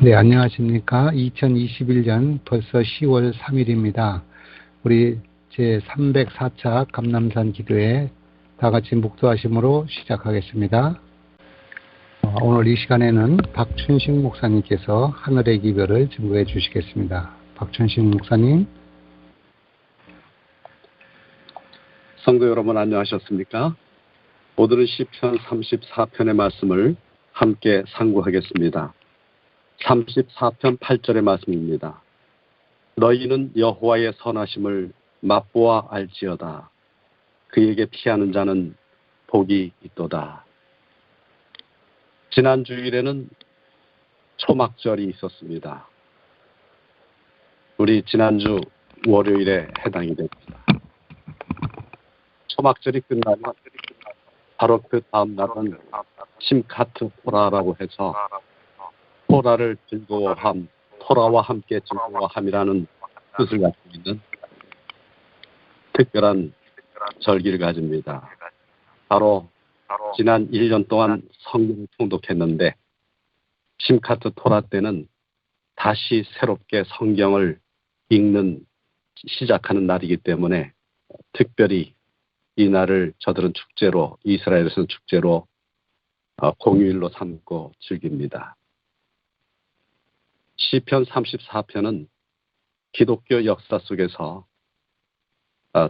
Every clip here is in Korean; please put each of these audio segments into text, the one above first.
네, 안녕하십니까. 2021년 벌써 10월 3일입니다. 우리 제304차 감남산 기도회 다 같이 묵도하심으로 시작하겠습니다. 오늘 이 시간에는 박춘식 목사님께서 하늘의 기별을 증거해 주시겠습니다. 박춘식 목사님. 성도 여러분 안녕하셨습니까? 오늘은 시편 34편의 말씀을 함께 상고하겠습니다. 34편 8절의 말씀입니다. 너희는 여호와의 선하심을 맛보아 알지어다. 그에게 피하는 자는 복이 있도다. 지난 주일에는 초막절이 있었습니다. 우리 지난주 월요일에 해당이 됩니다. 초막절이 끝나면 바로 그 다음 날은 심카트 토라라고 해서 토라를 즐거워함, 토라와 함께 즐거워함이라는 뜻을 가지고 있는 특별한 절기를 가집니다. 바로 지난 1년 동안 성경을 통독했는데 심카트 토라 때는 다시 새롭게 성경을 읽는 시작하는 날이기 때문에 특별히 이 날을 저들은 축제로, 이스라엘에서는 축제로 공휴일로 삼고 즐깁니다. 시편 34편은 기독교 역사 속에서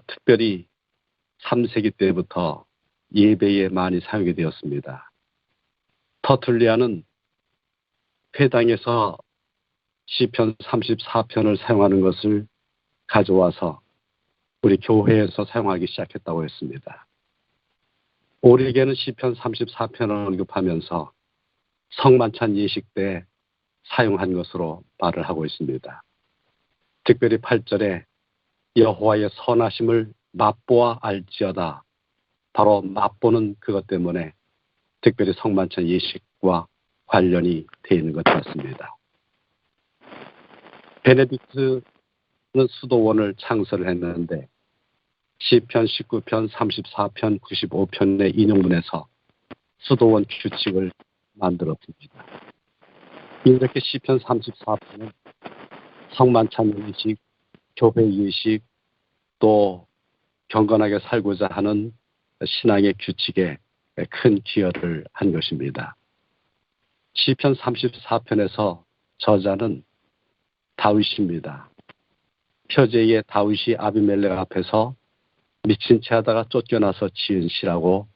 특별히 3세기 때부터 예배에 많이 사용이 되었습니다. 터툴리안은 회당에서 시편 34편을 사용하는 것을 가져와서 우리 교회에서 사용하기 시작했다고 했습니다. 오리게는 시편 34편을 언급하면서 성만찬 예식 때 사용한 것으로 말을 하고 있습니다. 특별히 8절에 여호와의 선하심을 맛보아 알지어다. 바로 맛보는 그것 때문에 특별히 성만찬 예식과 관련이 되어 있는 것 같습니다. 베네딕트는 수도원을 창설을 했는데 시편 19편, 34편, 95편의 인용문에서 수도원 규칙을 만들었습니다. 이렇게 시편 34편은 성만찬 예식, 교회 예식, 또 경건하게 살고자 하는 신앙의 규칙에 큰 기여를 한 것입니다. 시편 34편에서 저자는 다윗입니다. 표제의 다윗이 아비멜렉 앞에서 미친 채 하다가 쫓겨나서 지은 시라고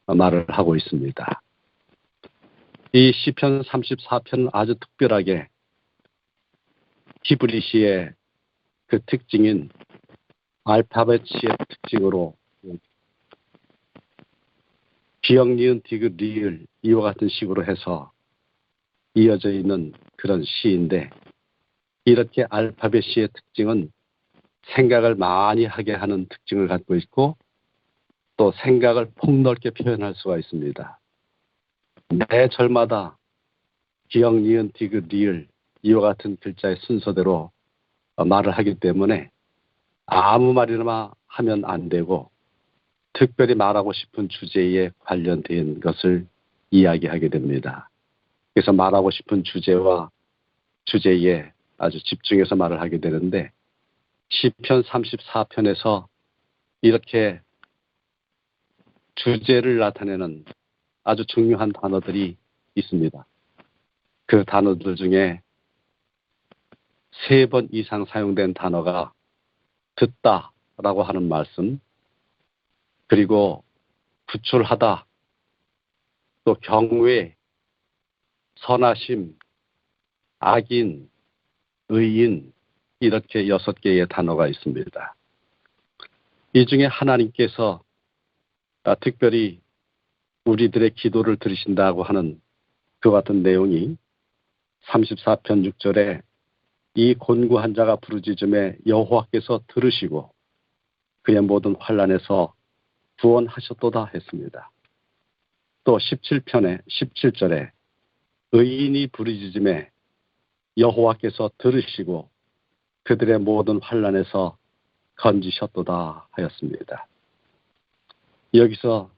말을 하고 있습니다. 이 시편 34편은 아주 특별하게 히브리시의 그 특징인 알파벳 시의 특징으로 기역, 니은, 디귿, 리을 이와 같은 식으로 해서 이어져 있는 그런 시인데 이렇게 알파벳 시의 특징은 생각을 많이 하게 하는 특징을 갖고 있고 또 생각을 폭넓게 표현할 수가 있습니다. 매 절마다 기역, 니은, 디귿, 리을 이와 같은 글자의 순서대로 말을 하기 때문에 아무 말이나 하면 안 되고 특별히 말하고 싶은 주제에 관련된 것을 이야기하게 됩니다. 그래서 말하고 싶은 주제와 주제에 아주 집중해서 말을 하게 되는데 시편 34편에서 이렇게 주제를 나타내는 아주 중요한 단어들이 있습니다. 그 단어들 중에 3번 이상 사용된 단어가 듣다라고 하는 말씀, 그리고 구출하다, 또 경외, 선하심, 악인, 의인 이렇게 6개의 단어가 있습니다. 이 중에 하나님께서 특별히 우리들의 기도를 들으신다고 하는 그 같은 내용이 34편 6절에 이 곤고한 자가 부르짖음에 여호와께서 들으시고 그의 모든 환난에서 구원하셨도다 했습니다. 또 17편에 17절에 의인이 부르짖음에 여호와께서 들으시고 그들의 모든 환난에서 건지셨도다 하였습니다. 여기서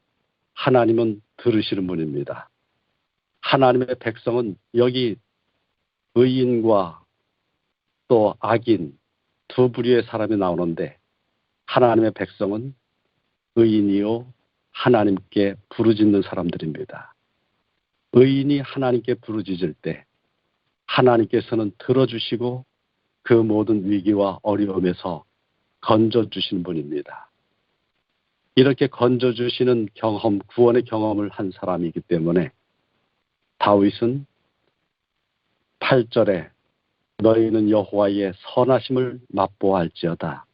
하나님은 들으시는 분입니다. 하나님의 백성은 여기 의인과 또 악인 두 부류의 사람이 나오는데 하나님의 백성은 의인이요 하나님께 부르짖는 사람들입니다. 의인이 하나님께 부르짖을 때 하나님께서는 들어주시고 그 모든 위기와 어려움에서 건져주시는 분입니다. 이렇게 건져주시는 경험, 구원의 경험을 한 사람이기 때문에 다윗은 8절에 너희는 여호와의 선하심을 맛보아할지어다.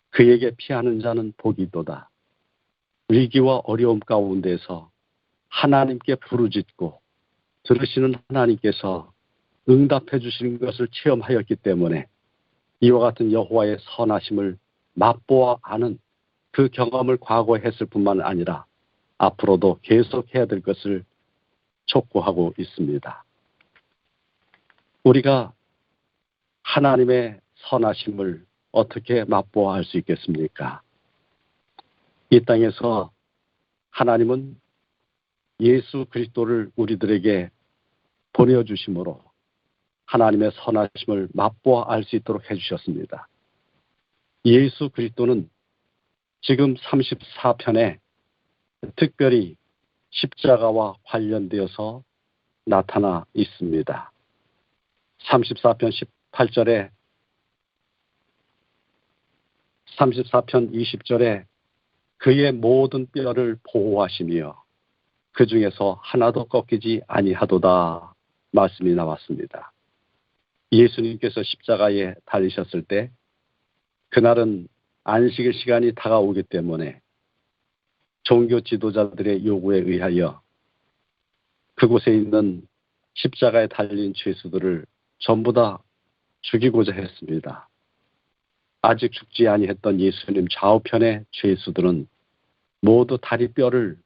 그에게 피하는 자는 복이도다. 위기와 어려움 가운데서 하나님께 부르짖고 들으시는 하나님께서 응답해 주시는 것을 체험하였기 때문에 이와 같은 여호와의 선하심을 맛보아 아는 그 경험을 과거에 했을 뿐만 아니라 앞으로도 계속해야 될 것을 촉구하고 있습니다. 우리가 하나님의 선하심을 어떻게 맛보아 할 수 있겠습니까? 이 땅에서 하나님은 예수 그리스도를 우리들에게 보내주심으로 하나님의 선하심을 맛보아 알 수 있도록 해주셨습니다. 예수 그리스도는 지금 34편에 특별히 십자가와 관련되어서 나타나 있습니다. 34편 18절에 34편 20절에 그의 모든 뼈를 보호하시며 그 중에서 하나도 꺾이지 아니하도다 말씀이 나왔습니다. 예수님께서 십자가에 달리셨을 때 그날은 안식일 시간이 다가오기 때문에 종교 지도자들의 요구에 의하여 그곳에 있는 십자가에 달린 죄수들을 전부 다 죽이고자 했습니다. 아직 죽지 아니했던 예수님 좌우편의 죄수들은 모두 다리뼈를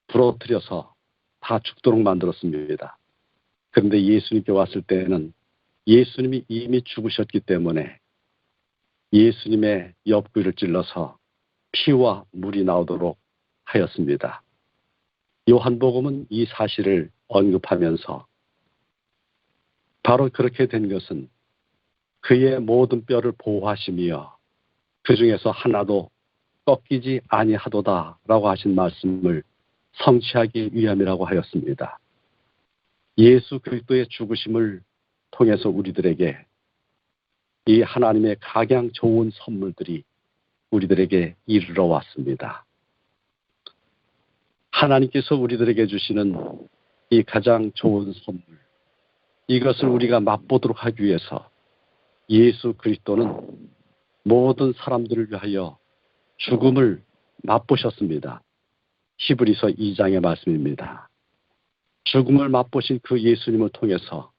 부러뜨려서 다 죽도록 만들었습니다. 그런데 예수님께 왔을 때는 예수님이 이미 죽으셨기 때문에 예수님의 옆구리를 찔러서 피와 물이 나오도록 하였습니다. 요한복음은 이 사실을 언급하면서 바로 그렇게 된 것은 그의 모든 뼈를 보호하시며 그 중에서 하나도 꺾이지 아니하도다라고 하신 말씀을 성취하기 위함이라고 하였습니다. 예수 그리스도의 죽으심을 통해서 우리들에게 이 하나님의 가장 좋은 선물들이 우리들에게 이르러 왔습니다. 하나님께서 우리들에게 주시는 이 가장 좋은 선물, 이것을 우리가 맛보도록 하기 위해서 예수 그리스도는 모든 사람들을 위하여 죽음을 맛보셨습니다. 히브리서 2장의 말씀입니다. 죽음을 맛보신 그 예수님을 통해서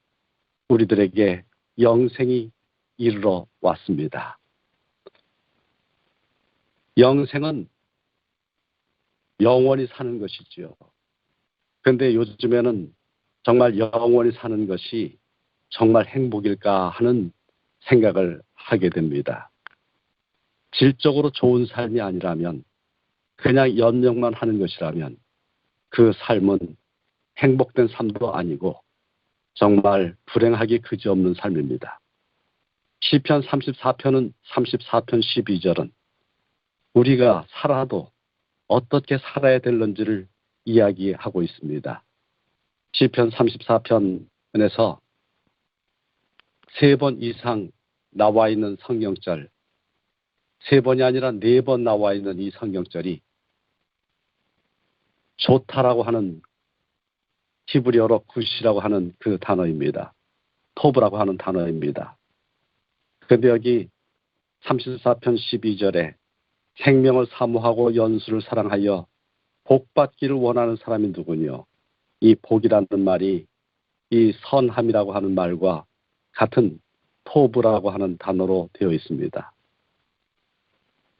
우리들에게 영생이 이르러 왔습니다. 영생은 영원히 사는 것이지요. 그런데 요즘에는 정말 영원히 사는 것이 정말 행복일까 하는 생각을 하게 됩니다. 질적으로 좋은 삶이 아니라면 그냥 연명만 하는 것이라면 그 삶은 행복된 삶도 아니고 정말 불행하기 그지없는 삶입니다. 시편 34편은 34편 12절은 우리가 살아도 어떻게 살아야 될는지를 이야기하고 있습니다. 시편 34편에서 3번 이상 나와 있는 성경절, 3번이 아니라 4번 나와 있는 이 성경절이 좋다라고 하는 히브리어로 굿이라고 하는 그 단어입니다. 토브라고 하는 단어입니다. 그런데 여기 34편 12절에 생명을 사모하고 연수를 사랑하여 복받기를 원하는 사람이 누구뇨? 이 복이라는 말이 이 선함이라고 하는 말과 같은 토브라고 하는 단어로 되어 있습니다.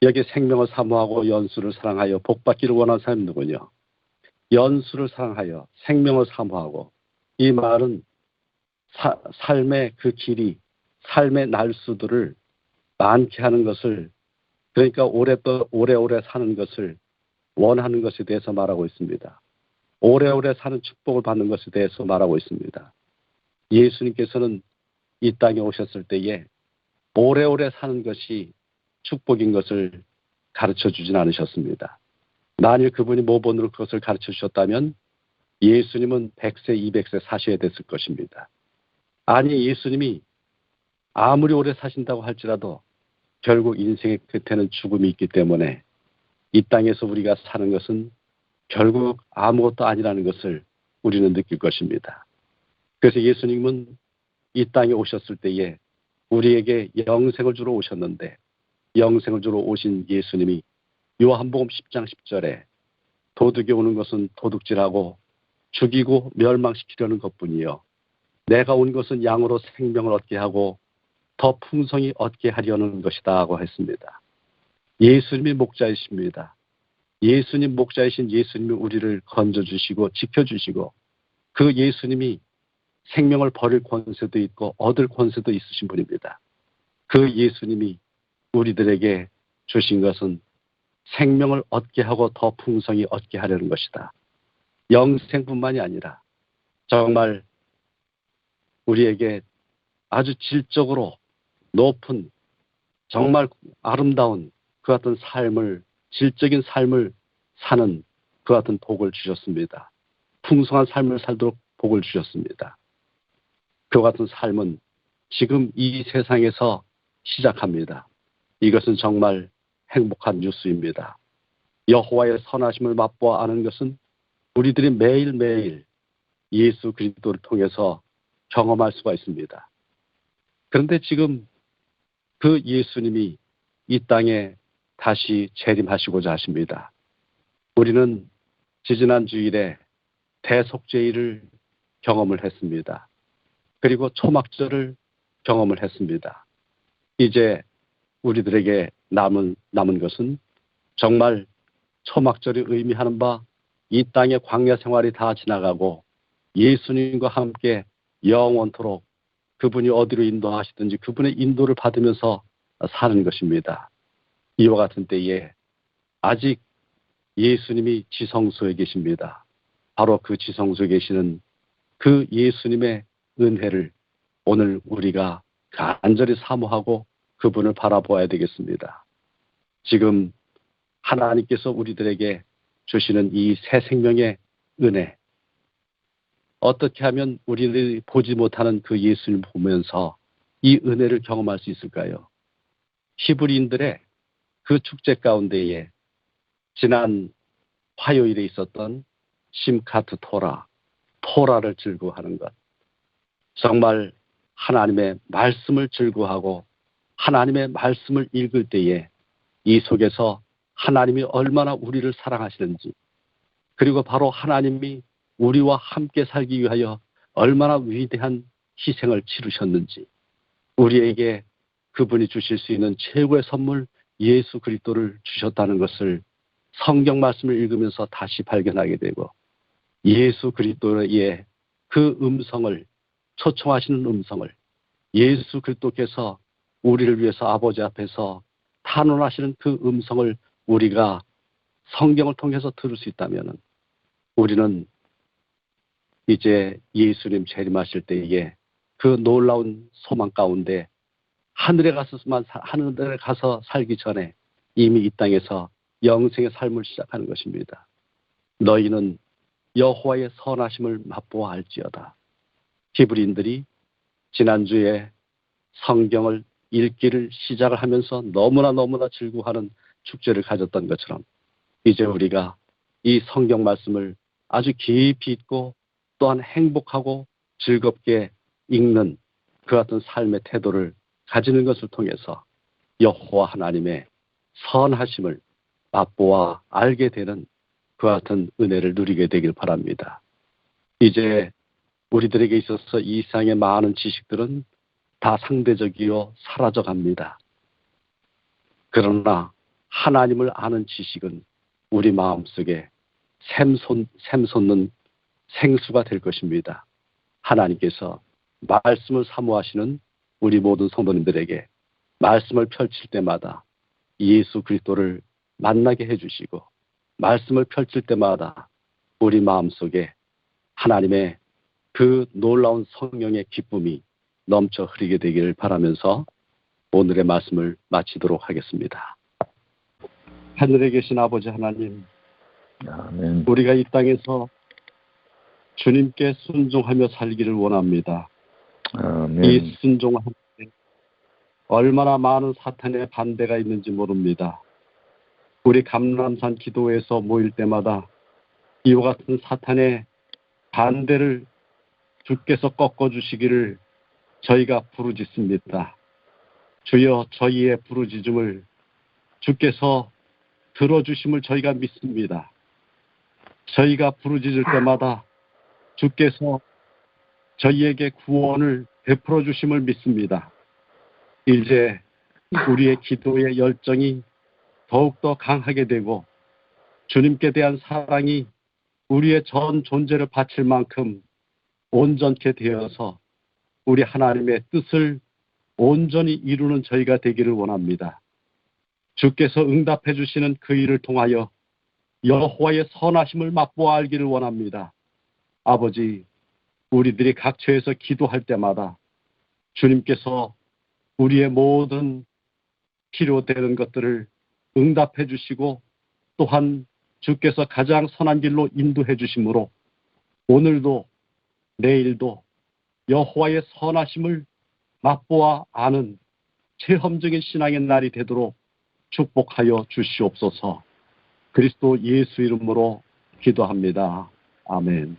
여기 생명을 사모하고 연수를 사랑하여 복받기를 원하는 사람이 누구뇨? 연수를 사랑하여 생명을 사모하고, 이 말은 삶의 그 길이, 삶의 날수들을 많게 하는 것을, 그러니까 오래오래 사는 것을 원하는 것에 대해서 말하고 있습니다. 오래오래 사는 축복을 받는 것에 대해서 말하고 있습니다. 예수님께서는 이 땅에 오셨을 때에 오래오래 사는 것이 축복인 것을 가르쳐 주진 않으셨습니다. 만일 그분이 모본으로 그것을 가르쳐 주셨다면 예수님은 100세, 200세 사셔야 됐을 것입니다. 아니, 예수님이 아무리 오래 사신다고 할지라도 결국 인생의 끝에는 죽음이 있기 때문에 이 땅에서 우리가 사는 것은 결국 아무것도 아니라는 것을 우리는 느낄 것입니다. 그래서 예수님은 이 땅에 오셨을 때에 우리에게 영생을 주러 오셨는데 영생을 주러 오신 예수님이 요한복음 10장 10절에 도둑이 오는 것은 도둑질하고 죽이고 멸망시키려는 것뿐이요 내가 온 것은 양으로 생명을 얻게 하고 더 풍성히 얻게 하려는 것이다 하고 했습니다. 예수님이 목자이십니다. 예수님 목자이신 예수님이 우리를 건져주시고 지켜주시고 그 예수님이 생명을 버릴 권세도 있고 얻을 권세도 있으신 분입니다. 그 예수님이 우리들에게 주신 것은 생명을 얻게 하고 더 풍성히 얻게 하려는 것이다. 영생뿐만이 아니라 정말 우리에게 아주 질적으로 높은 정말 아름다운 그 같은 삶을 질적인 삶을 사는 그 같은 복을 주셨습니다. 풍성한 삶을 살도록 복을 주셨습니다. 그 같은 삶은 지금 이 세상에서 시작합니다. 이것은 정말 행복한 뉴스입니다. 여호와의 선하심을 맛보아 아는 것은 우리들이 매일매일 예수 그리스도를 통해서 경험할 수가 있습니다. 그런데 지금 그 예수님이 이 땅에 다시 재림하시고자 하십니다. 우리는 지지난 주일에 대속죄일을 경험을 했습니다. 그리고 초막절을 경험을 했습니다. 이제 우리들에게 남은 것은 정말 초막절이 의미하는 바 이 땅의 광야 생활이 다 지나가고 예수님과 함께 영원토록 그분이 어디로 인도하시든지 그분의 인도를 받으면서 사는 것입니다. 이와 같은 때에 아직 예수님이 지성소에 계십니다. 바로 그 지성소에 계시는 그 예수님의 은혜를 오늘 우리가 간절히 사모하고 그분을 바라보아야 되겠습니다. 지금 하나님께서 우리들에게 주시는 이 새 생명의 은혜, 어떻게 하면 우리들이 보지 못하는 그 예수님을 보면서 이 은혜를 경험할 수 있을까요? 히브리인들의 그 축제 가운데에 지난 화요일에 있었던 심카트 토라를 즐거워하는 것, 정말 하나님의 말씀을 즐거워하고 하나님의 말씀을 읽을 때에 이 속에서 하나님이 얼마나 우리를 사랑하시는지, 그리고 바로 하나님이 우리와 함께 살기 위하여 얼마나 위대한 희생을 치르셨는지, 우리에게 그분이 주실 수 있는 최고의 선물 예수 그리스도를 주셨다는 것을 성경 말씀을 읽으면서 다시 발견하게 되고, 예수 그리스도의 그 음성을, 초청하시는 음성을, 예수 그리스도께서 우리를 위해서 아버지 앞에서 탄원하시는 그 음성을 우리가 성경을 통해서 들을 수 있다면 우리는 이제 예수님 재림하실 때에 그 놀라운 소망 가운데 하늘에 가서 살기 전에 이미 이 땅에서 영생의 삶을 시작하는 것입니다. 너희는 여호와의 선하심을 맛보아 알지어다. 히브리인들이 지난주에 성경을 읽기를 시작을 하면서 너무나 즐거워하는 축제를 가졌던 것처럼 이제 우리가 이 성경 말씀을 아주 깊이 읽고 또한 행복하고 즐겁게 읽는 그 같은 삶의 태도를 가지는 것을 통해서 여호와 하나님의 선하심을 맛보아 알게 되는 그 같은 은혜를 누리게 되길 바랍니다. 이제 우리들에게 있어서 이 세상의 많은 지식들은 다 상대적이요 사라져 갑니다. 그러나 하나님을 아는 지식은 우리 마음속에 샘솟는 생수가 될 것입니다. 하나님께서 말씀을 사모하시는 우리 모든 성도님들에게 말씀을 펼칠 때마다 예수 그리스도를 만나게 해주시고, 말씀을 펼칠 때마다 우리 마음속에 하나님의 그 놀라운 성령의 기쁨이 넘쳐 흐르게 되기를 바라면서 오늘의 말씀을 마치도록 하겠습니다. 하늘에 계신 아버지 하나님, 아멘. 우리가 이 땅에서 주님께 순종하며 살기를 원합니다. 아멘. 이 순종하는데 얼마나 많은 사탄의 반대가 있는지 모릅니다. 우리 감람산 기도회에서 모일 때마다 이와 같은 사탄의 반대를 주께서 꺾어주시기를 저희가 부르짖습니다. 주여, 저희의 부르짖음을 주께서 들어주심을 저희가 믿습니다. 저희가 부르짖을 때마다 주께서 저희에게 구원을 베풀어 주심을 믿습니다. 이제 우리의 기도의 열정이 더욱더 강하게 되고 주님께 대한 사랑이 우리의 전 존재를 바칠 만큼 온전케 되어서 우리 하나님의 뜻을 온전히 이루는 저희가 되기를 원합니다. 주께서 응답해 주시는 그 일을 통하여 여호와의 선하심을 맛보아 알기를 원합니다. 아버지, 우리들이 각처에서 기도할 때마다 주님께서 우리의 모든 필요되는 것들을 응답해 주시고 또한 주께서 가장 선한 길로 인도해 주심으로 오늘도 내일도 여호와의 선하심을 맛보아 아는 체험적인 신앙의 날이 되도록 축복하여 주시옵소서. 그리스도 예수 이름으로 기도합니다. 아멘.